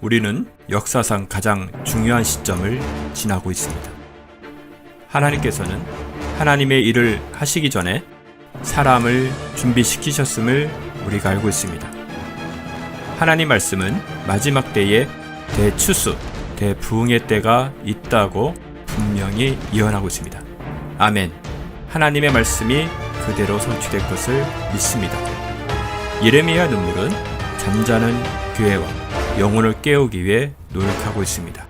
우리는 역사상 가장 중요한 시점을 지나고 있습니다. 하나님께서는 하나님의 일을 하시기 전에 사람을 준비시키셨음을 우리가 알고 있습니다. 하나님 말씀은 마지막 때에 대추수, 대부흥의 때가 있다고 분명히 예언하고 있습니다. 아멘. 하나님의 말씀이 그대로 성취될 것을 믿습니다. 예레미야 눈물은 잠자는 교회와 영혼을 깨우기 위해 노력하고 있습니다.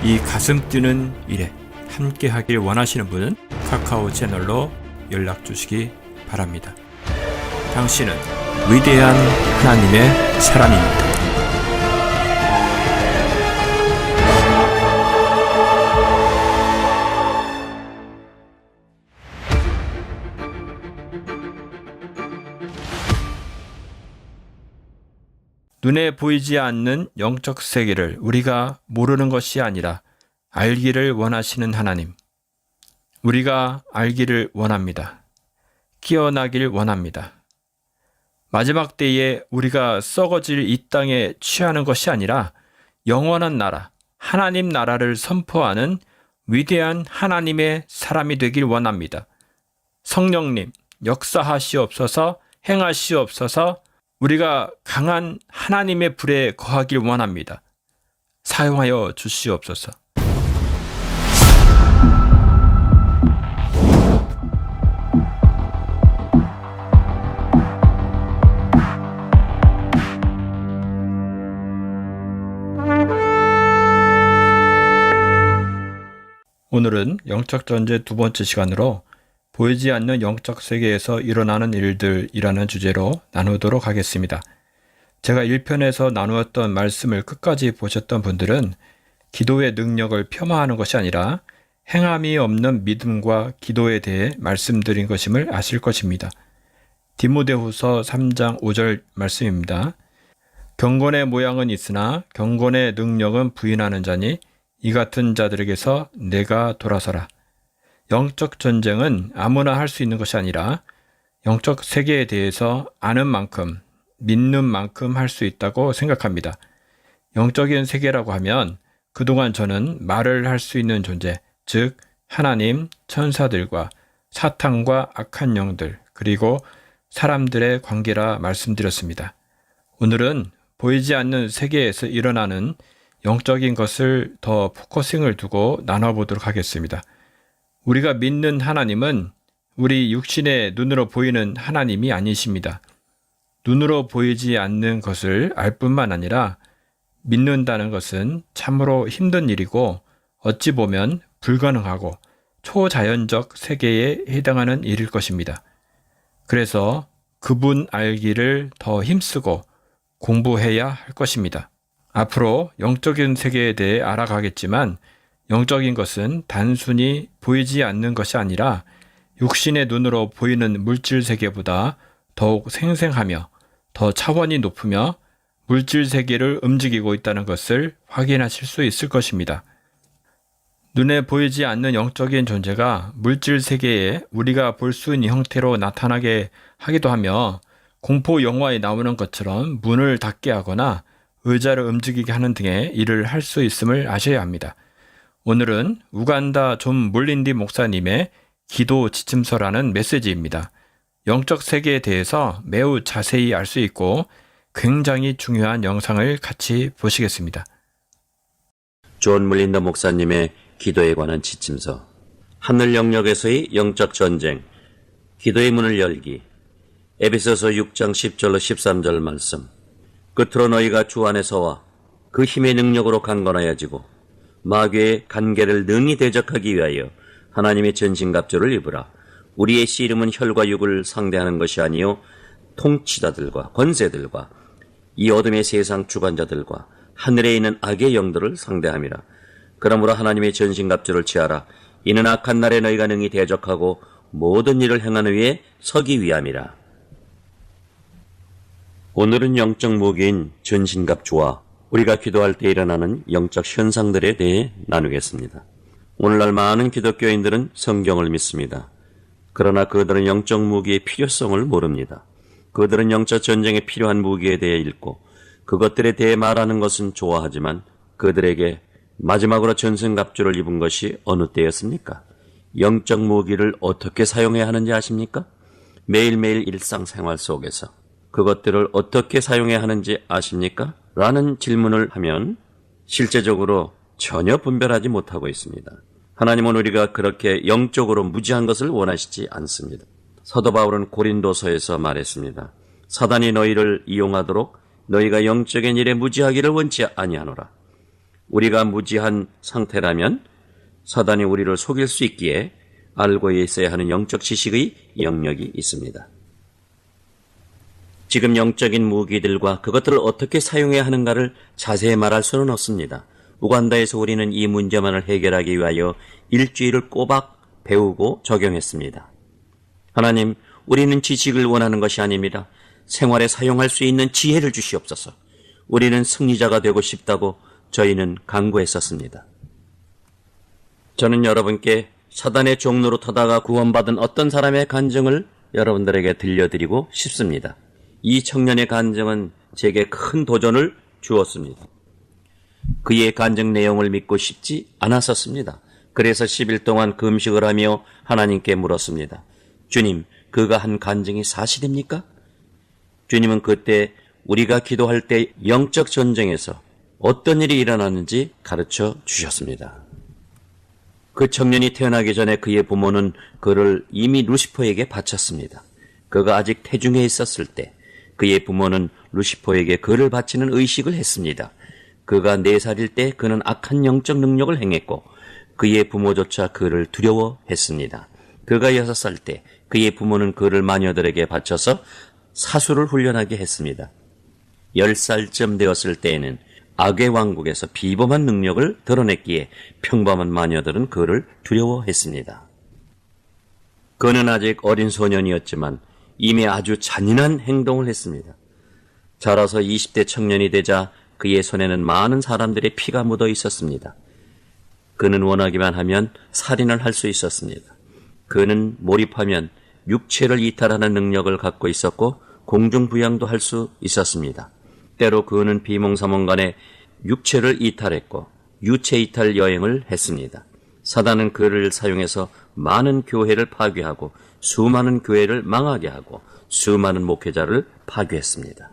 이 가슴 뛰는 일에 함께 하길 원하시는 분은 카카오 채널로 연락 주시기 바랍니다. 당신은 위대한 하나님의 사람입니다. 눈에 보이지 않는 영적 세계를 우리가 모르는 것이 아니라 알기를 원하시는 하나님. 우리가 알기를 원합니다. 깨어나길 원합니다. 마지막 때에 우리가 썩어질 이 땅에 취하는 것이 아니라 영원한 나라, 하나님 나라를 선포하는 위대한 하나님의 사람이 되길 원합니다. 성령님, 역사하시옵소서, 행하시옵소서. 우리가 강한 하나님의 불에 거하길 원합니다. 사용하여 주시옵소서. 오늘은 영적 전제 두 번째 시간으로 보이지 않는 영적 세계에서 일어나는 일들이라는 주제로 나누도록 하겠습니다. 제가 1편에서 나누었던 말씀을 끝까지 보셨던 분들은 기도의 능력을 폄하하는 것이 아니라 행함이 없는 믿음과 기도에 대해 말씀드린 것임을 아실 것입니다. 디모데후서 3장 5절 말씀입니다. 경건의 모양은 있으나 경건의 능력은 부인하는 자니 이 같은 자들에게서 내가 돌아서라. 영적 전쟁은 아무나 할 수 있는 것이 아니라 영적 세계에 대해서 아는 만큼, 믿는 만큼 할 수 있다고 생각합니다. 영적인 세계라고 하면 그동안 저는 말을 할 수 있는 존재, 즉 하나님, 천사들과 사탄과 악한 영들, 그리고 사람들의 관계라 말씀드렸습니다. 오늘은 보이지 않는 세계에서 일어나는 영적인 것을 더 포커싱을 두고 나눠보도록 하겠습니다. 우리가 믿는 하나님은 우리 육신의 눈으로 보이는 하나님이 아니십니다. 눈으로 보이지 않는 것을 알 뿐만 아니라 믿는다는 것은 참으로 힘든 일이고 어찌 보면 불가능하고 초자연적 세계에 해당하는 일일 것입니다. 그래서 그분 알기를 더 힘쓰고 공부해야 할 것입니다. 앞으로 영적인 세계에 대해 알아가겠지만 영적인 것은 단순히 보이지 않는 것이 아니라 육신의 눈으로 보이는 물질 세계보다 더욱 생생하며 더 차원이 높으며 물질 세계를 움직이고 있다는 것을 확인하실 수 있을 것입니다. 눈에 보이지 않는 영적인 존재가 물질 세계에 우리가 볼 수 있는 형태로 나타나게 하기도 하며 공포 영화에 나오는 것처럼 문을 닫게 하거나 의자를 움직이게 하는 등의 일을 할 수 있음을 아셔야 합니다. 오늘은 우간다 존 물린디 목사님의 기도 지침서라는 메시지입니다. 영적 세계에 대해서 매우 자세히 알 수 있고 굉장히 중요한 영상을 같이 보시겠습니다. 존 물린다 목사님의 기도에 관한 지침서. 하늘 영역에서의 영적 전쟁, 기도의 문을 열기. 에베소서 6장 10절로 13절 말씀. 끝으로 너희가 주 안에서와 그 힘의 능력으로 강건하여지고 마귀의 간계를 능히 대적하기 위하여 하나님의 전신갑주를 입으라. 우리의 씨름은 혈과 육을 상대하는 것이 아니요 통치자들과 권세들과 이 어둠의 세상 주관자들과 하늘에 있는 악의 영들을 상대함이라. 그러므로 하나님의 전신갑주를 취하라. 이는 악한 날에 너희가 능히 대적하고 모든 일을 행하는 위에 서기 위함이라. 오늘은 영적 무기인 전신갑주와 우리가 기도할 때 일어나는 영적 현상들에 대해 나누겠습니다. 오늘날 많은 기독교인들은 성경을 믿습니다. 그러나 그들은 영적 무기의 필요성을 모릅니다. 그들은 영적 전쟁에 필요한 무기에 대해 읽고 그것들에 대해 말하는 것은 좋아하지만 그들에게 마지막으로 전승갑주를 입은 것이 어느 때였습니까? 영적 무기를 어떻게 사용해야 하는지 아십니까? 매일매일 일상생활 속에서 그것들을 어떻게 사용해야 하는지 아십니까? 라는 질문을 하면 실제적으로 전혀 분별하지 못하고 있습니다. 하나님은 우리가 그렇게 영적으로 무지한 것을 원하시지 않습니다. 사도 바울은 고린도서에서 말했습니다. 사단이 너희를 이용하도록 너희가 영적인 일에 무지하기를 원치 아니하노라. 우리가 무지한 상태라면 사단이 우리를 속일 수 있기에 알고 있어야 하는 영적 지식의 영역이 있습니다. 지금 영적인 무기들과 그것들을 어떻게 사용해야 하는가를 자세히 말할 수는 없습니다. 우간다에서 우리는 이 문제만을 해결하기 위하여 일주일을 꼬박 배우고 적용했습니다. 하나님, 우리는 지식을 원하는 것이 아닙니다. 생활에 사용할 수 있는 지혜를 주시옵소서. 우리는 승리자가 되고 싶다고 저희는 간구했었습니다. 저는 여러분께 사단의 종로로 타다가 구원받은 어떤 사람의 간증을 여러분들에게 들려드리고 싶습니다. 이 청년의 간증은 제게 큰 도전을 주었습니다. 그의 간증 내용을 믿고 싶지 않았었습니다. 그래서 10일 동안 금식을 하며 하나님께 물었습니다. 주님, 그가 한 간증이 사실입니까? 주님은 그때 우리가 기도할 때 영적 전쟁에서 어떤 일이 일어나는지 가르쳐 주셨습니다. 그 청년이 태어나기 전에 그의 부모는 그를 이미 루시퍼에게 바쳤습니다. 그가 아직 태중에 있었을 때 그의 부모는 루시퍼에게 그를 바치는 의식을 했습니다. 그가 4살일 때 그는 악한 영적 능력을 행했고 그의 부모조차 그를 두려워했습니다. 그가 6살 때 그의 부모는 그를 마녀들에게 바쳐서 사수를 훈련하게 했습니다. 10살쯤 되었을 때에는 악의 왕국에서 비범한 능력을 드러냈기에 평범한 마녀들은 그를 두려워했습니다. 그는 아직 어린 소년이었지만 이미 아주 잔인한 행동을 했습니다. 자라서 20대 청년이 되자 그의 손에는 많은 사람들의 피가 묻어 있었습니다. 그는 원하기만 하면 살인을 할 수 있었습니다. 그는 몰입하면 육체를 이탈하는 능력을 갖고 있었고 공중부양도 할 수 있었습니다. 때로 그는 비몽사몽간에 육체를 이탈했고 유체 이탈 여행을 했습니다. 사단은 그를 사용해서 많은 교회를 파괴하고 수많은 교회를 망하게 하고 수많은 목회자를 파괴했습니다.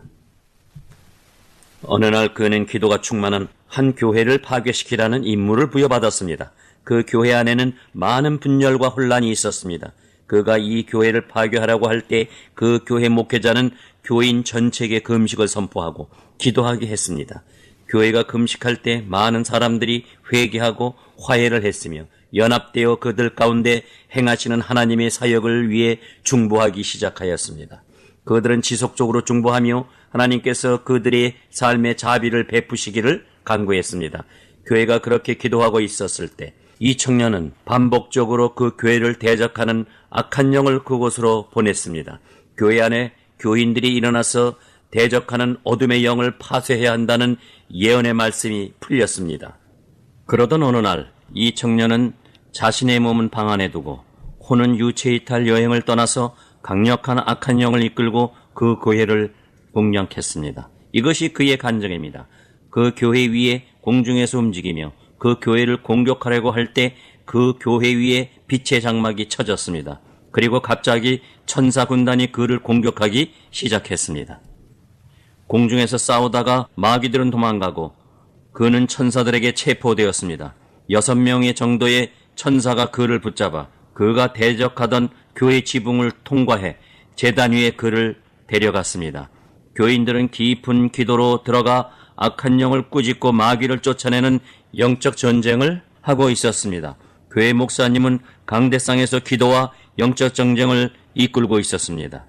어느 날 그는 기도가 충만한 한 교회를 파괴시키라는 임무를 부여받았습니다. 그 교회 안에는 많은 분열과 혼란이 있었습니다. 그가 이 교회를 파괴하라고 할 때 그 교회 목회자는 교인 전체에게 금식을 선포하고 기도하게 했습니다. 교회가 금식할 때 많은 사람들이 회개하고 화해를 했으며 연합되어 그들 가운데 행하시는 하나님의 사역을 위해 중보하기 시작하였습니다. 그들은 지속적으로 중보하며 하나님께서 그들의 삶의 자비를 베푸시기를 간구했습니다. 교회가 그렇게 기도하고 있었을 때 이 청년은 반복적으로 그 교회를 대적하는 악한 영을 그곳으로 보냈습니다. 교회 안에 교인들이 일어나서 대적하는 어둠의 영을 파쇄해야 한다는 예언의 말씀이 풀렸습니다. 그러던 어느 날 이 청년은 자신의 몸은 방 안에 두고 혼은 유체이탈 여행을 떠나서 강력한 악한 영을 이끌고 그 교회를 공략했습니다. 이것이 그의 간증입니다. 그 교회 위에 공중에서 움직이며 그 교회를 공격하려고 할 때 그 교회 위에 빛의 장막이 쳐졌습니다. 그리고 갑자기 천사 군단이 그를 공격하기 시작했습니다. 공중에서 싸우다가 마귀들은 도망가고 그는 천사들에게 체포되었습니다. 6명의 정도의 천사가 그를 붙잡아 그가 대적하던 교회 지붕을 통과해 제단 위에 그를 데려갔습니다. 교인들은 깊은 기도로 들어가 악한 영을 꾸짖고 마귀를 쫓아내는 영적 전쟁을 하고 있었습니다. 교회 목사님은 강대상에서 기도와 영적 전쟁을 이끌고 있었습니다.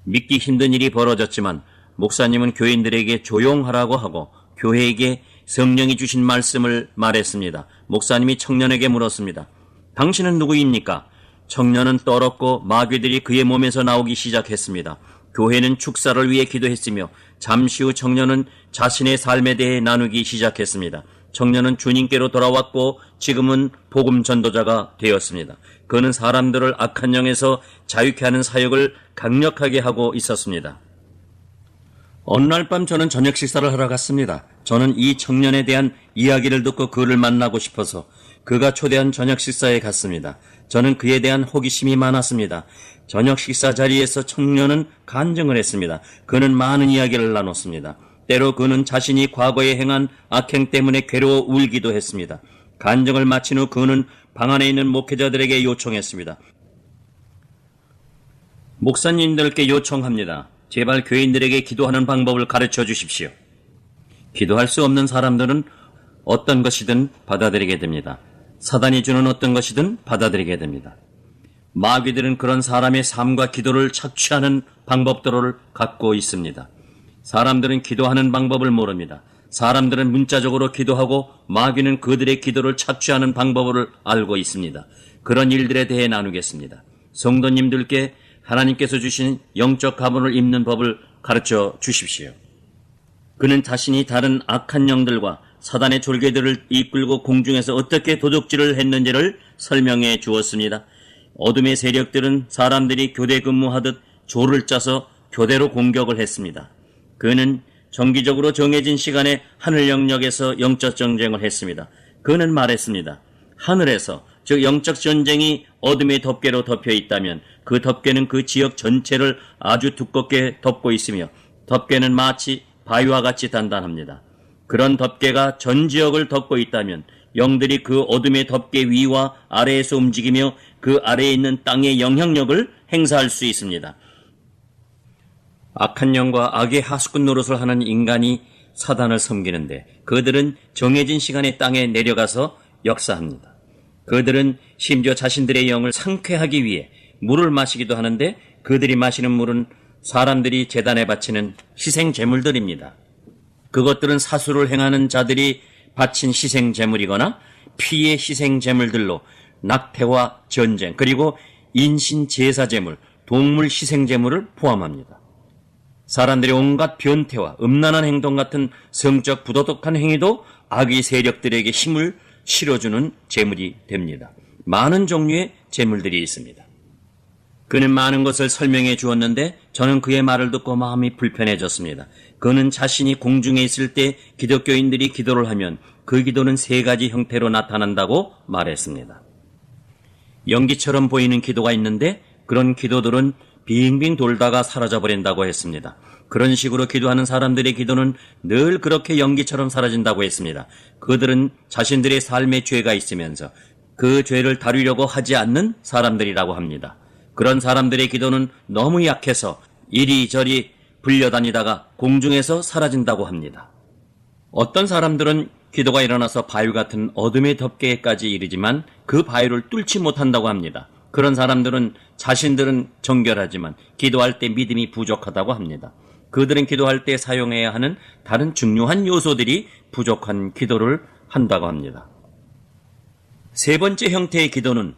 믿기 힘든 일이 벌어졌지만 목사님은 교인들에게 조용하라고 하고 교회에게 성령이 주신 말씀을 말했습니다. 목사님이 청년에게 물었습니다. 당신은 누구입니까? 청년은 떨었고 마귀들이 그의 몸에서 나오기 시작했습니다. 교회는 축사를 위해 기도했으며 잠시 후 청년은 자신의 삶에 대해 나누기 시작했습니다. 청년은 주님께로 돌아왔고 지금은 복음 전도자가 되었습니다. 그는 사람들을 악한 영에서 자유케 하는 사역을 강력하게 하고 있었습니다. 어느 날 밤 저는 저녁 식사를 하러 갔습니다. 저는 이 청년에 대한 이야기를 듣고 그를 만나고 싶어서 그가 초대한 저녁 식사에 갔습니다. 저는 그에 대한 호기심이 많았습니다. 저녁 식사 자리에서 청년은 간증을 했습니다. 그는 많은 이야기를 나눴습니다. 때로 그는 자신이 과거에 행한 악행 때문에 괴로워 울기도 했습니다. 간증을 마친 후 그는 방 안에 있는 목회자들에게 요청했습니다. 목사님들께 요청합니다. 제발 교인들에게 기도하는 방법을 가르쳐 주십시오. 기도할 수 없는 사람들은 어떤 것이든 받아들이게 됩니다. 사단이 주는 어떤 것이든 받아들이게 됩니다. 마귀들은 그런 사람의 삶과 기도를 착취하는 방법들을 갖고 있습니다. 사람들은 기도하는 방법을 모릅니다. 사람들은 문자적으로 기도하고 마귀는 그들의 기도를 착취하는 방법을 알고 있습니다. 그런 일들에 대해 나누겠습니다. 성도님들께 하나님께서 주신 영적 가문을 입는 법을 가르쳐 주십시오. 그는 자신이 다른 악한 영들과 사단의 졸개들을 이끌고 공중에서 어떻게 도둑질을 했는지를 설명해 주었습니다. 어둠의 세력들은 사람들이 교대 근무하듯 조를 짜서 교대로 공격을 했습니다. 그는 정기적으로 정해진 시간에 하늘 영역에서 영적 전쟁을 했습니다. 그는 말했습니다. 하늘에서, 즉 영적 전쟁이 어둠의 덮개로 덮여 있다면 그 덮개는 그 지역 전체를 아주 두껍게 덮고 있으며 덮개는 마치 바위와 같이 단단합니다. 그런 덮개가 전 지역을 덮고 있다면 영들이 그 어둠의 덮개 위와 아래에서 움직이며 그 아래에 있는 땅의 영향력을 행사할 수 있습니다. 악한 영과 악의 하수꾼 노릇을 하는 인간이 사단을 섬기는데 그들은 정해진 시간에 땅에 내려가서 역사합니다. 그들은 심지어 자신들의 영을 상쾌하기 위해 물을 마시기도 하는데 그들이 마시는 물은 사람들이 제단에 바치는 희생 제물들입니다. 그것들은 사수를 행하는 자들이 바친 희생 제물이거나 피의 희생 제물들로 낙태와 전쟁 그리고 인신 제사 제물, 동물 희생 제물을 포함합니다. 사람들의 온갖 변태와 음란한 행동 같은 성적 부도덕한 행위도 악의 세력들에게 힘을 실어주는 제물이 됩니다. 많은 종류의 제물들이 있습니다. 그는 많은 것을 설명해 주었는데 저는 그의 말을 듣고 마음이 불편해졌습니다. 그는 자신이 공중에 있을 때 기독교인들이 기도를 하면 그 기도는 세 가지 형태로 나타난다고 말했습니다. 연기처럼 보이는 기도가 있는데 그런 기도들은 빙빙 돌다가 사라져버린다고 했습니다. 그런 식으로 기도하는 사람들의 기도는 늘 그렇게 연기처럼 사라진다고 했습니다. 그들은 자신들의 삶에 죄가 있으면서 그 죄를 다루려고 하지 않는 사람들이라고 합니다. 그런 사람들의 기도는 너무 약해서 이리저리 불려다니다가 공중에서 사라진다고 합니다. 어떤 사람들은 기도가 일어나서 바위 같은 어둠의 덮개까지 이르지만 그 바위를 뚫지 못한다고 합니다. 그런 사람들은 자신들은 정결하지만 기도할 때 믿음이 부족하다고 합니다. 그들은 기도할 때 사용해야 하는 다른 중요한 요소들이 부족한 기도를 한다고 합니다. 세 번째 형태의 기도는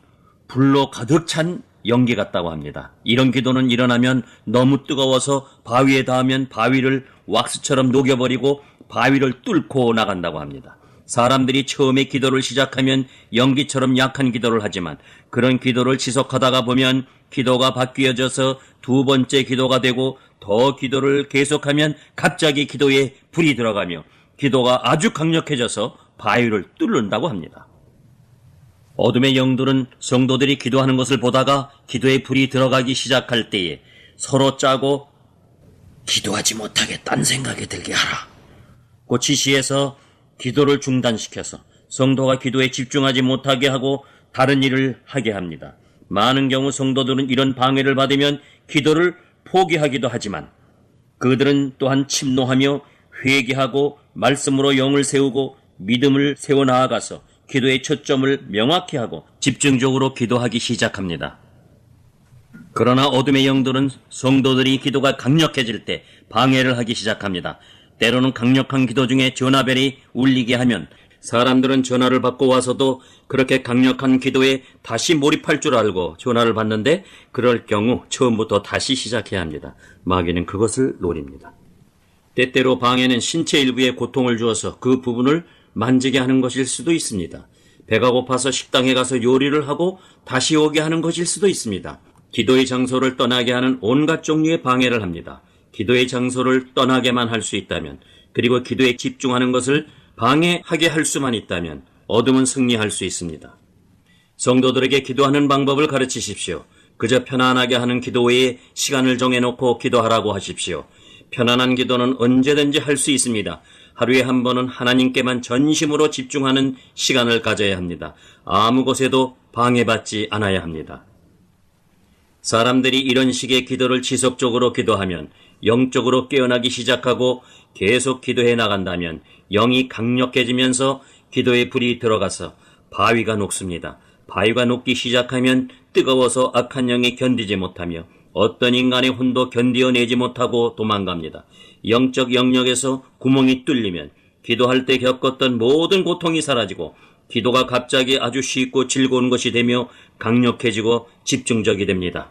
불로 가득 찬 연기 같다고 합니다. 이런 기도는 일어나면 너무 뜨거워서 바위에 닿으면 바위를 왁스처럼 녹여버리고 바위를 뚫고 나간다고 합니다. 사람들이 처음에 기도를 시작하면 연기처럼 약한 기도를 하지만 그런 기도를 지속하다가 보면 기도가 바뀌어져서 두 번째 기도가 되고 더 기도를 계속하면 갑자기 기도에 불이 들어가며 기도가 아주 강력해져서 바위를 뚫는다고 합니다. 어둠의 영들은 성도들이 기도하는 것을 보다가 기도에 불이 들어가기 시작할 때에 서로 짜고 기도하지 못하게 딴 생각이 들게 하라 고 지시해서 기도를 중단시켜서 성도가 기도에 집중하지 못하게 하고 다른 일을 하게 합니다. 많은 경우 성도들은 이런 방해를 받으면 기도를 포기하기도 하지만 그들은 또한 침노하며 회개하고 말씀으로 영을 세우고 믿음을 세워나아가서 기도의 초점을 명확히 하고 집중적으로 기도하기 시작합니다. 그러나 어둠의 영들은 성도들이 기도가 강력해질 때 방해를 하기 시작합니다. 때로는 강력한 기도 중에 전화벨이 울리게 하면 사람들은 전화를 받고 와서도 그렇게 강력한 기도에 다시 몰입할 줄 알고 전화를 받는데 그럴 경우 처음부터 다시 시작해야 합니다. 마귀는 그것을 노립니다. 때때로 방해는 신체 일부에 고통을 주어서 그 부분을 만지게 하는 것일 수도 있습니다. 배가 고파서 식당에 가서 요리를 하고 다시 오게 하는 것일 수도 있습니다. 기도의 장소를 떠나게 하는 온갖 종류의 방해를 합니다. 기도의 장소를 떠나게만 할 수 있다면, 그리고 기도에 집중하는 것을 방해하게 할 수만 있다면 어둠은 승리할 수 있습니다. 성도들에게 기도하는 방법을 가르치십시오. 그저 편안하게 하는 기도 외에 시간을 정해놓고 기도하라고 하십시오. 편안한 기도는 언제든지 할 수 있습니다. 하루에 한 번은 하나님께만 전심으로 집중하는 시간을 가져야 합니다. 아무 곳에도 방해받지 않아야 합니다. 사람들이 이런 식의 기도를 지속적으로 기도하면 영적으로 깨어나기 시작하고 계속 기도해 나간다면 영이 강력해지면서 기도에 불이 들어가서 바위가 녹습니다. 바위가 녹기 시작하면 뜨거워서 악한 영이 견디지 못하며 어떤 인간의 혼도 견디어내지 못하고 도망갑니다. 영적 영역에서 구멍이 뚫리면 기도할 때 겪었던 모든 고통이 사라지고 기도가 갑자기 아주 쉽고 즐거운 것이 되며 강력해지고 집중적이 됩니다.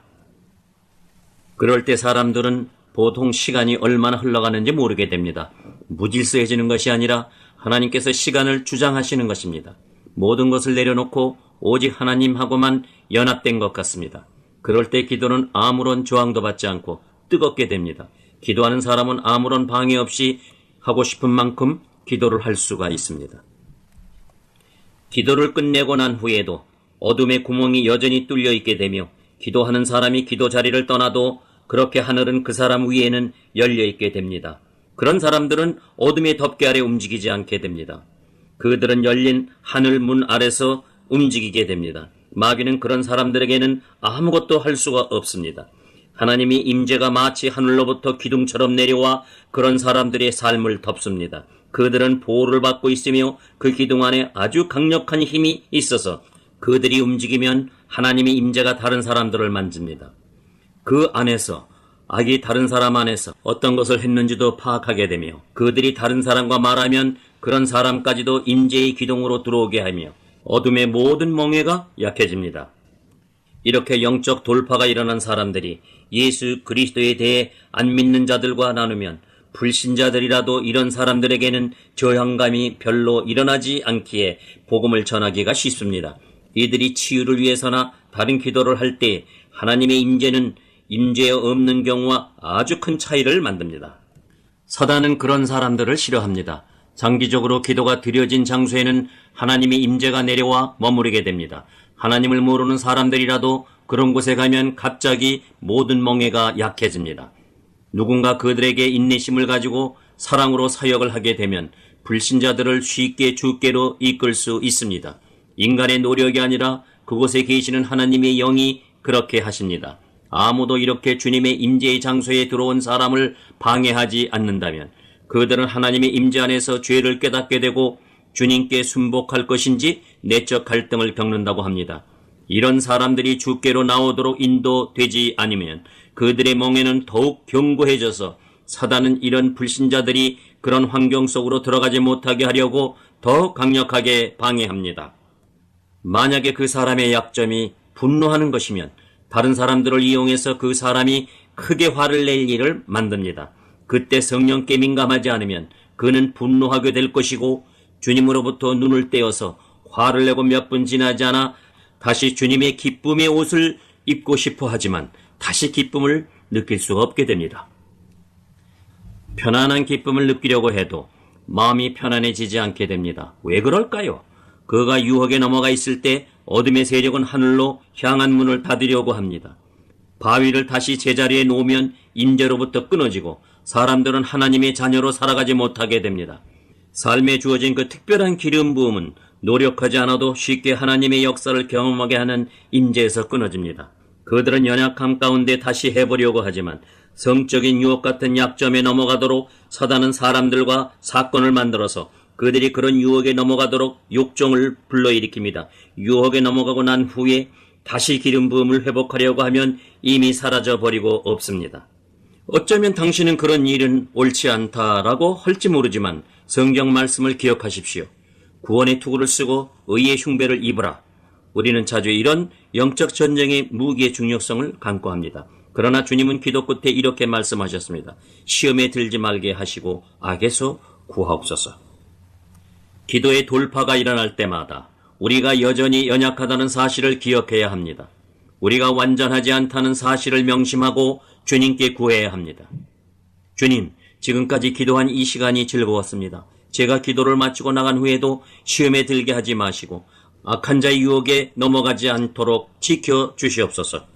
그럴 때 사람들은 보통 시간이 얼마나 흘러가는지 모르게 됩니다. 무질서해지는 것이 아니라 하나님께서 시간을 주장하시는 것입니다. 모든 것을 내려놓고 오직 하나님하고만 연합된 것 같습니다. 그럴 때 기도는 아무런 저항도 받지 않고 뜨겁게 됩니다. 기도하는 사람은 아무런 방해 없이 하고 싶은 만큼 기도를 할 수가 있습니다. 기도를 끝내고 난 후에도 어둠의 구멍이 여전히 뚫려 있게 되며 기도하는 사람이 기도 자리를 떠나도 그렇게 하늘은 그 사람 위에는 열려 있게 됩니다. 그런 사람들은 어둠의 덮개 아래 움직이지 않게 됩니다. 그들은 열린 하늘 문 아래서 움직이게 됩니다. 마귀는 그런 사람들에게는 아무것도 할 수가 없습니다. 하나님이 임재가 마치 하늘로부터 기둥처럼 내려와 그런 사람들의 삶을 덮습니다. 그들은 보호를 받고 있으며 그 기둥 안에 아주 강력한 힘이 있어서 그들이 움직이면 하나님의 임재가 다른 사람들을 만집니다. 그 안에서 악이 다른 사람 안에서 어떤 것을 했는지도 파악하게 되며 그들이 다른 사람과 말하면 그런 사람까지도 임재의 기둥으로 들어오게 하며 어둠의 모든 멍에가 약해집니다. 이렇게 영적 돌파가 일어난 사람들이 예수 그리스도에 대해 안 믿는 자들과 나누면 불신자들이라도 이런 사람들에게는 저항감이 별로 일어나지 않기에 복음을 전하기가 쉽습니다. 이들이 치유를 위해서나 다른 기도를 할 때 하나님의 임재는 임재 없는 경우와 아주 큰 차이를 만듭니다. 사단은 그런 사람들을 싫어합니다. 장기적으로 기도가 드려진 장소에는 하나님의 임재가 내려와 머무르게 됩니다. 하나님을 모르는 사람들이라도 그런 곳에 가면 갑자기 모든 멍에가 약해집니다. 누군가 그들에게 인내심을 가지고 사랑으로 사역을 하게 되면 불신자들을 쉽게 주께로 이끌 수 있습니다. 인간의 노력이 아니라 그곳에 계시는 하나님의 영이 그렇게 하십니다. 아무도 이렇게 주님의 임재의 장소에 들어온 사람을 방해하지 않는다면 그들은 하나님의 임재 안에서 죄를 깨닫게 되고 주님께 순복할 것인지 내적 갈등을 겪는다고 합니다. 이런 사람들이 주께로 나오도록 인도되지 않으면 그들의 멍에는 더욱 견고해져서 사단은 이런 불신자들이 그런 환경 속으로 들어가지 못하게 하려고 더 강력하게 방해합니다. 만약에 그 사람의 약점이 분노하는 것이면 다른 사람들을 이용해서 그 사람이 크게 화를 낼 일을 만듭니다. 그때 성령께 민감하지 않으면 그는 분노하게 될 것이고 주님으로부터 눈을 떼어서 화를 내고 몇 분 지나지 않아 다시 주님의 기쁨의 옷을 입고 싶어 하지만 다시 기쁨을 느낄 수가 없게 됩니다. 편안한 기쁨을 느끼려고 해도 마음이 편안해지지 않게 됩니다. 왜 그럴까요? 그가 유혹에 넘어가 있을 때 어둠의 세력은 하늘로 향한 문을 닫으려고 합니다. 바위를 다시 제자리에 놓으면 임재로부터 끊어지고 사람들은 하나님의 자녀로 살아가지 못하게 됩니다. 삶에 주어진 그 특별한 기름 부음은 노력하지 않아도 쉽게 하나님의 역사를 경험하게 하는 임재에서 끊어집니다. 그들은 연약함 가운데 다시 해보려고 하지만 성적인 유혹 같은 약점에 넘어가도록 사단은 사람들과 사건을 만들어서 그들이 그런 유혹에 넘어가도록 욕정을 불러일으킵니다. 유혹에 넘어가고 난 후에 다시 기름 부음을 회복하려고 하면 이미 사라져버리고 없습니다. 어쩌면 당신은 그런 일은 옳지 않다라고 할지 모르지만 성경 말씀을 기억하십시오. 구원의 투구를 쓰고 의의 흉배를 입으라. 우리는 자주 이런 영적 전쟁의 무기의 중요성을 간과합니다. 그러나 주님은 기도 끝에 이렇게 말씀하셨습니다. 시험에 들지 말게 하시고 악에서 구하옵소서. 기도의 돌파가 일어날 때마다 우리가 여전히 연약하다는 사실을 기억해야 합니다. 우리가 완전하지 않다는 사실을 명심하고 주님께 구해야 합니다. 주님, 지금까지 기도한 이 시간이 즐거웠습니다. 제가 기도를 마치고 나간 후에도 시험에 들게 하지 마시고 악한 자의 유혹에 넘어가지 않도록 지켜 주시옵소서.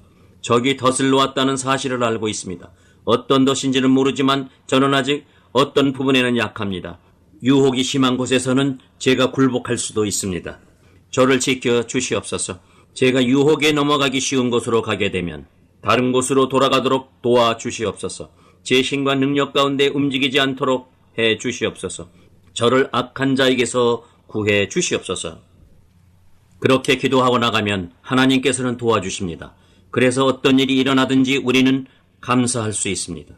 적이 덫을 놓았다는 사실을 알고 있습니다. 어떤 덫인지는 모르지만 저는 아직 어떤 부분에는 약합니다. 유혹이 심한 곳에서는 제가 굴복할 수도 있습니다. 저를 지켜 주시옵소서. 제가 유혹에 넘어가기 쉬운 곳으로 가게 되면 다른 곳으로 돌아가도록 도와주시옵소서. 제 힘과 능력 가운데 움직이지 않도록 해 주시옵소서. 저를 악한 자에게서 구해 주시옵소서. 그렇게 기도하고 나가면 하나님께서는 도와주십니다. 그래서 어떤 일이 일어나든지 우리는 감사할 수 있습니다.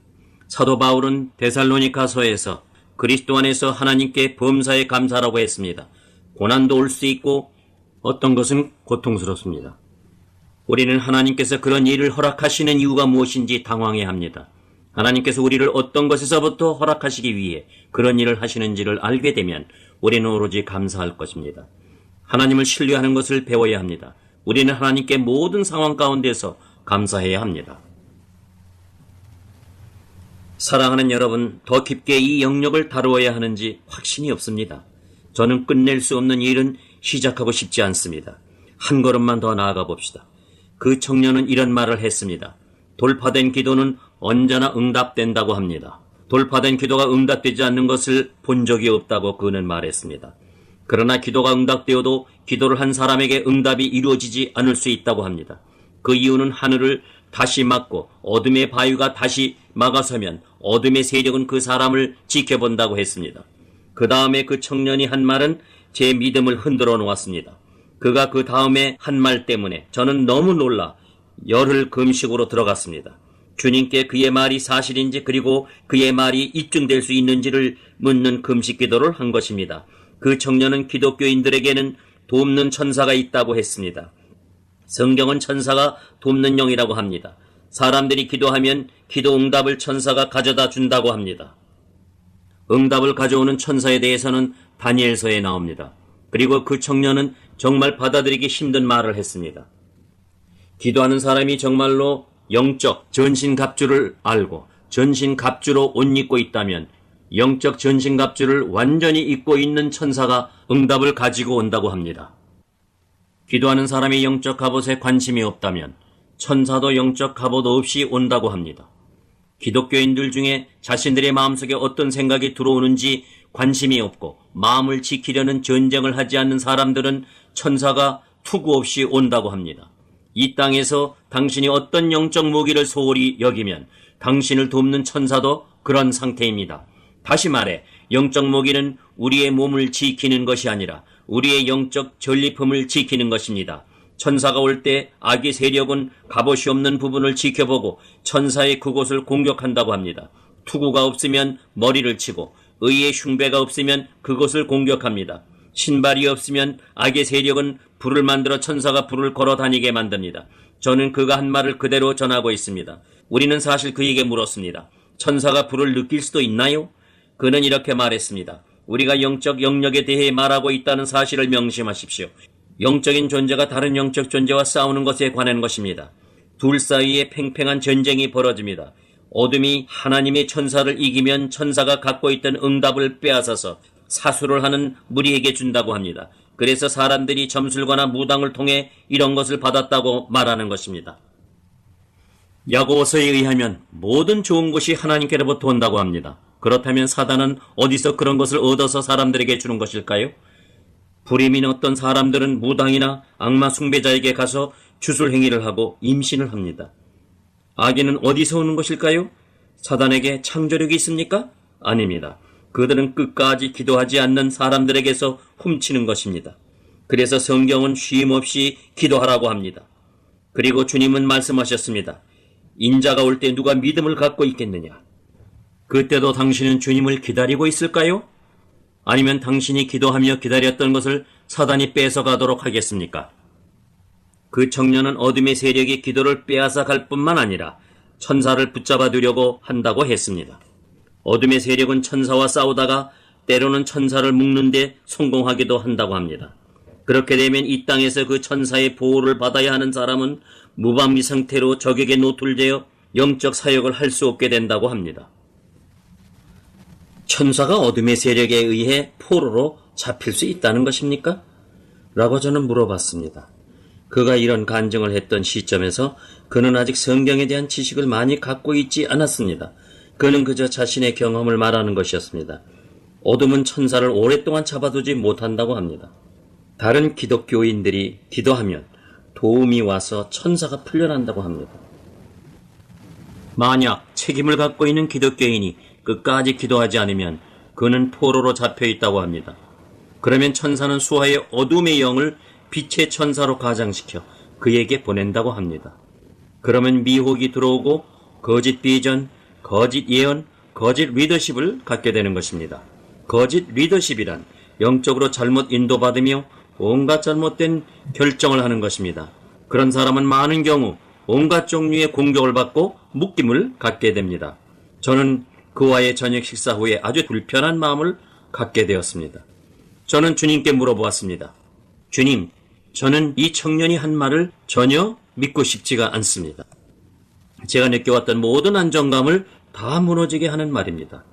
사도 바울은 데살로니가서에서 그리스도 안에서 하나님께 범사에 감사라고 했습니다. 고난도 올 수 있고 어떤 것은 고통스럽습니다. 우리는 하나님께서 그런 일을 허락하시는 이유가 무엇인지 당황해야 합니다. 하나님께서 우리를 어떤 것에서부터 허락하시기 위해 그런 일을 하시는지를 알게 되면 우리는 오로지 감사할 것입니다. 하나님을 신뢰하는 것을 배워야 합니다. 우리는 하나님께 모든 상황 가운데서 감사해야 합니다. 사랑하는 여러분, 더 깊게 이 영역을 다루어야 하는지 확신이 없습니다. 저는 끝낼 수 없는 일은 시작하고 싶지 않습니다. 한 걸음만 더 나아가 봅시다. 그 청년은 이런 말을 했습니다. 돌파된 기도는 언제나 응답된다고 합니다. 돌파된 기도가 응답되지 않는 것을 본 적이 없다고 그는 말했습니다. 그러나 기도가 응답되어도 기도를 한 사람에게 응답이 이루어지지 않을 수 있다고 합니다. 그 이유는 하늘을 다시 막고 어둠의 바위가 다시 막아서면 어둠의 세력은 그 사람을 지켜본다고 했습니다. 그 다음에 그 청년이 한 말은 제 믿음을 흔들어 놓았습니다. 그가 그 다음에 한 말 때문에 저는 너무 놀라 열흘 금식으로 들어갔습니다. 주님께 그의 말이 사실인지 그리고 그의 말이 입증될 수 있는지를 묻는 금식 기도를 한 것입니다. 그 청년은 기독교인들에게는 돕는 천사가 있다고 했습니다. 성경은 천사가 돕는 영이라고 합니다. 사람들이 기도하면 기도 응답을 천사가 가져다 준다고 합니다. 응답을 가져오는 천사에 대해서는 다니엘서에 나옵니다. 그리고 그 청년은 정말 받아들이기 힘든 말을 했습니다. 기도하는 사람이 정말로 영적 전신갑주를 알고 전신갑주로 옷 입고 있다면 영적 전신갑주를 완전히 입고 있는 천사가 응답을 가지고 온다고 합니다. 기도하는 사람이 영적 갑옷에 관심이 없다면 천사도 영적 갑옷 없이 온다고 합니다. 기독교인들 중에 자신들의 마음속에 어떤 생각이 들어오는지 관심이 없고 마음을 지키려는 전쟁을 하지 않는 사람들은 천사가 투구 없이 온다고 합니다. 이 땅에서 당신이 어떤 영적 무기를 소홀히 여기면 당신을 돕는 천사도 그런 상태입니다. 다시 말해 영적 무기는 우리의 몸을 지키는 것이 아니라 우리의 영적 전리품을 지키는 것입니다. 천사가 올 때 악의 세력은 갑옷이 없는 부분을 지켜보고 천사의 그곳을 공격한다고 합니다. 투구가 없으면 머리를 치고 의의 흉배가 없으면 그곳을 공격합니다. 신발이 없으면 악의 세력은 불을 만들어 천사가 불을 걸어 다니게 만듭니다. 저는 그가 한 말을 그대로 전하고 있습니다. 우리는 사실 그에게 물었습니다. 천사가 불을 느낄 수도 있나요? 그는 이렇게 말했습니다. 우리가 영적 영역에 대해 말하고 있다는 사실을 명심하십시오. 영적인 존재가 다른 영적 존재와 싸우는 것에 관한 것입니다. 둘 사이에 팽팽한 전쟁이 벌어집니다. 어둠이 하나님의 천사를 이기면 천사가 갖고 있던 응답을 빼앗아서 사수를 하는 무리에게 준다고 합니다. 그래서 사람들이 점술과나 무당을 통해 이런 것을 받았다고 말하는 것입니다. 야고보서에 의하면 모든 좋은 것이 하나님께로부터 온다고 합니다. 그렇다면 사단은 어디서 그런 것을 얻어서 사람들에게 주는 것일까요? 불임인 어떤 사람들은 무당이나 악마 숭배자에게 가서 주술 행위를 하고 임신을 합니다. 악인은 어디서 오는 것일까요? 사단에게 창조력이 있습니까? 아닙니다. 그들은 끝까지 기도하지 않는 사람들에게서 훔치는 것입니다. 그래서 성경은 쉼없이 기도하라고 합니다. 그리고 주님은 말씀하셨습니다. 인자가 올 때 누가 믿음을 갖고 있겠느냐? 그때도 당신은 주님을 기다리고 있을까요? 아니면 당신이 기도하며 기다렸던 것을 사단이 뺏어가도록 하겠습니까? 그 청년은 어둠의 세력이 기도를 빼앗아 갈 뿐만 아니라 천사를 붙잡아 두려고 한다고 했습니다. 어둠의 세력은 천사와 싸우다가 때로는 천사를 묶는데 성공하기도 한다고 합니다. 그렇게 되면 이 땅에서 그 천사의 보호를 받아야 하는 사람은 무방비 상태로 적에게 노출되어 영적 사역을 할 수 없게 된다고 합니다. 천사가 어둠의 세력에 의해 포로로 잡힐 수 있다는 것입니까? 라고 저는 물어봤습니다. 그가 이런 간증을 했던 시점에서 그는 아직 성경에 대한 지식을 많이 갖고 있지 않았습니다. 그는 그저 자신의 경험을 말하는 것이었습니다. 어둠은 천사를 오랫동안 잡아두지 못한다고 합니다. 다른 기독교인들이 기도하면 도움이 와서 천사가 풀려난다고 합니다. 만약 책임을 갖고 있는 기독교인이 끝까지 기도하지 않으면 그는 포로로 잡혀 있다고 합니다. 그러면 천사는 수하의 어둠의 영을 빛의 천사로 가장시켜 그에게 보낸다고 합니다. 그러면 미혹이 들어오고 거짓 비전, 거짓 예언, 거짓 리더십을 갖게 되는 것입니다. 거짓 리더십이란 영적으로 잘못 인도받으며 온갖 잘못된 결정을 하는 것입니다. 그런 사람은 많은 경우 온갖 종류의 공격을 받고 묶임을 갖게 됩니다. 저는 그와의 저녁 식사 후에 아주 불편한 마음을 갖게 되었습니다. 저는 주님께 물어보았습니다. 주님, 저는 이 청년이 한 말을 전혀 믿고 싶지가 않습니다. 제가 느껴왔던 모든 안정감을 다 무너지게 하는 말입니다.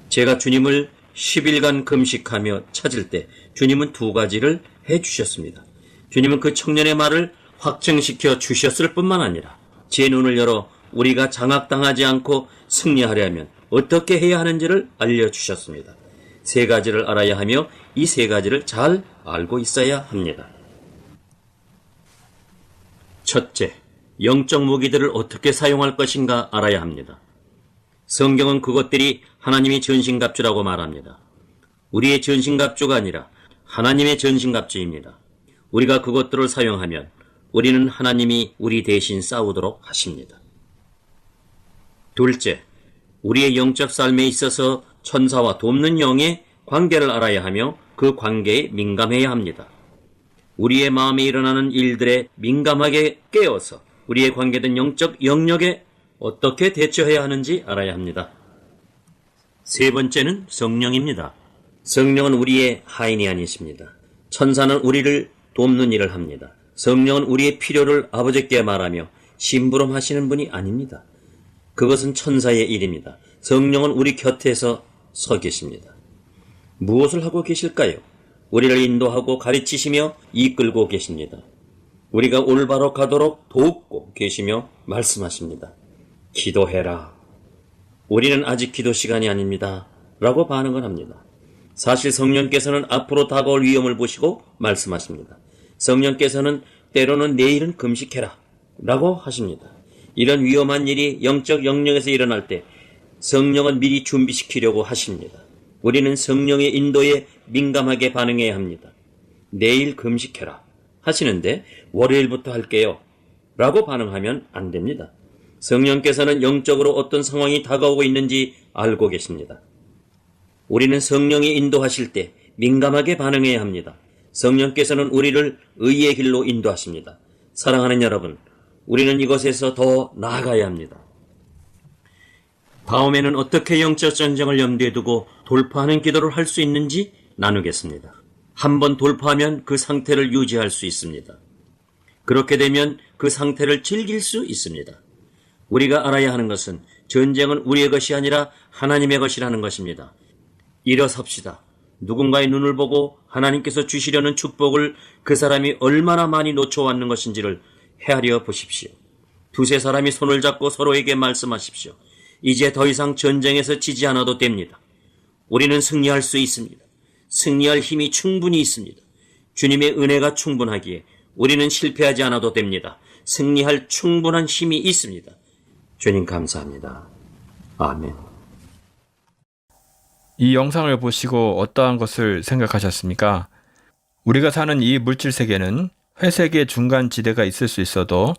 제가 주님을 10일간 금식하며 찾을 때 주님은 두 가지를 해주셨습니다. 주님은 그 청년의 말을 확증시켜 주셨을 뿐만 아니라 제 눈을 열어 우리가 장악당하지 않고 승리하려면 어떻게 해야 하는지를 알려주셨습니다. 세 가지를 알아야 하며 이 세 가지를 잘 알고 있어야 합니다. 첫째, 영적 무기들을 어떻게 사용할 것인가 알아야 합니다. 성경은 그것들이 하나님의 전신갑주라고 말합니다. 우리의 전신갑주가 아니라 하나님의 전신갑주입니다. 우리가 그것들을 사용하면 우리는 하나님이 우리 대신 싸우도록 하십니다. 둘째, 우리의 영적 삶에 있어서 천사와 돕는 영의 관계를 알아야 하며 그 관계에 민감해야 합니다. 우리의 마음에 일어나는 일들에 민감하게 깨어서 우리의 관계된 영적 영역에 어떻게 대처해야 하는지 알아야 합니다. 세 번째는 성령입니다. 성령은 우리의 하인이 아니십니다. 천사는 우리를 돕는 일을 합니다. 성령은 우리의 필요를 아버지께 말하며 심부름하시는 분이 아닙니다. 그것은 천사의 일입니다. 성령은 우리 곁에서 서 계십니다. 무엇을 하고 계실까요? 우리를 인도하고 가르치시며 이끌고 계십니다. 우리가 올바로 가도록 돕고 계시며 말씀하십니다. 기도해라. 우리는 아직 기도 시간이 아닙니다. 라고 반응을 합니다. 사실 성령께서는 앞으로 다가올 위험을 보시고 말씀하십니다. 성령께서는 때로는 내일은 금식해라 라고 하십니다. 이런 위험한 일이 영적 영역에서 일어날 때 성령은 미리 준비시키려고 하십니다. 우리는 성령의 인도에 민감하게 반응해야 합니다. 내일 금식해라 하시는데 월요일부터 할게요 라고 반응하면 안 됩니다. 성령께서는 영적으로 어떤 상황이 다가오고 있는지 알고 계십니다. 우리는 성령이 인도하실 때 민감하게 반응해야 합니다. 성령께서는 우리를 의의 길로 인도하십니다. 사랑하는 여러분, 우리는 이것에서 더 나아가야 합니다. 다음에는 어떻게 영적 전쟁을 염두에 두고 돌파하는 기도를 할 수 있는지 나누겠습니다. 한번 돌파하면 그 상태를 유지할 수 있습니다. 그렇게 되면 그 상태를 즐길 수 있습니다. 우리가 알아야 하는 것은 전쟁은 우리의 것이 아니라 하나님의 것이라는 것입니다. 일어섭시다. 누군가의 눈을 보고 하나님께서 주시려는 축복을 그 사람이 얼마나 많이 놓쳐왔는 것인지를 헤아려 보십시오. 두세 사람이 손을 잡고 서로에게 말씀하십시오. 이제 더 이상 전쟁에서 지지 않아도 됩니다. 우리는 승리할 수 있습니다. 승리할 힘이 충분히 있습니다. 주님의 은혜가 충분하기에 우리는 실패하지 않아도 됩니다. 승리할 충분한 힘이 있습니다. 주님 감사합니다. 아멘. 이 영상을 보시고 어떠한 것을 생각하셨습니까? 우리가 사는 이 물질 세계는 회색의 중간 지대가 있을 수 있어도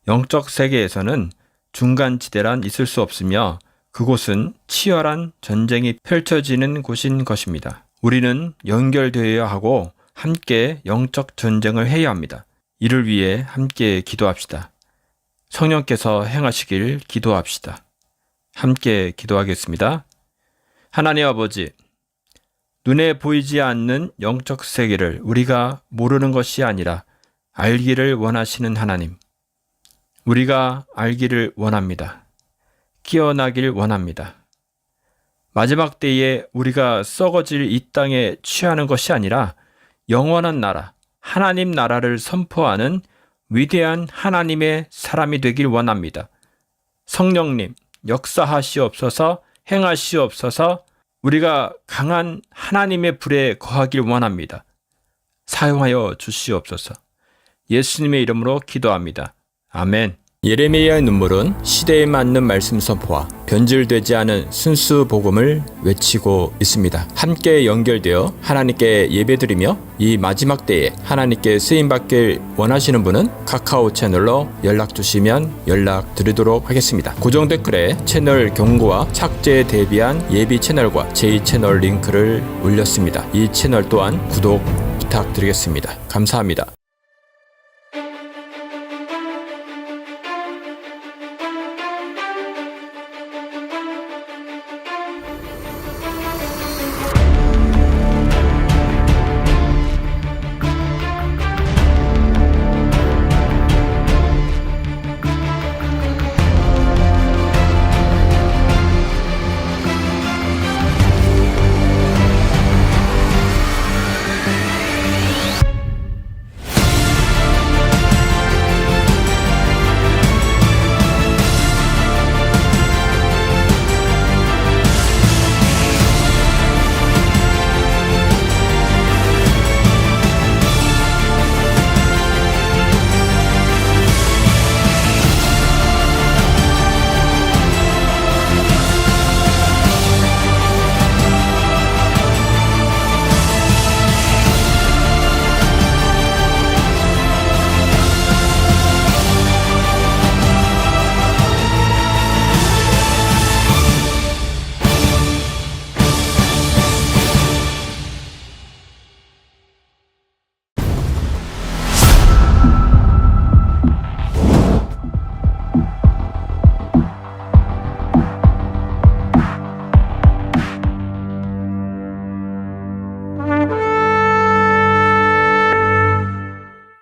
영적 세계에서는 중간 지대란 있을 수 없으며 그곳은 치열한 전쟁이 펼쳐지는 곳인 것입니다. 우리는 연결되어야 하고 함께 영적 전쟁을 해야 합니다. 이를 위해 함께 기도합시다. 성령께서 행하시길 기도합시다. 함께 기도하겠습니다. 하나님 아버지, 눈에 보이지 않는 영적 세계를 우리가 모르는 것이 아니라 알기를 원하시는 하나님. 우리가 알기를 원합니다. 깨어나길 원합니다. 마지막 때에 우리가 썩어질 이 땅에 취하는 것이 아니라 영원한 나라, 하나님 나라를 선포하는 위대한 하나님의 사람이 되길 원합니다. 성령님, 역사하시옵소서, 행하시옵소서. 우리가 강한 하나님의 불에 거하길 원합니다. 사용하여 주시옵소서. 예수님의 이름으로 기도합니다. 아멘. 예레미야의 눈물은 시대에 맞는 말씀 선포와 변질되지 않은 순수 복음을 외치고 있습니다. 함께 연결되어 하나님께 예배드리며 이 마지막 때에 하나님께 쓰임받길 원하시는 분은 카카오 채널로 연락 주시면 연락 드리도록 하겠습니다. 고정 댓글에 채널 경고와 착제에 대비한 예비 채널과 제2채널 링크를 올렸습니다. 이 채널 또한 구독 부탁드리겠습니다. 감사합니다.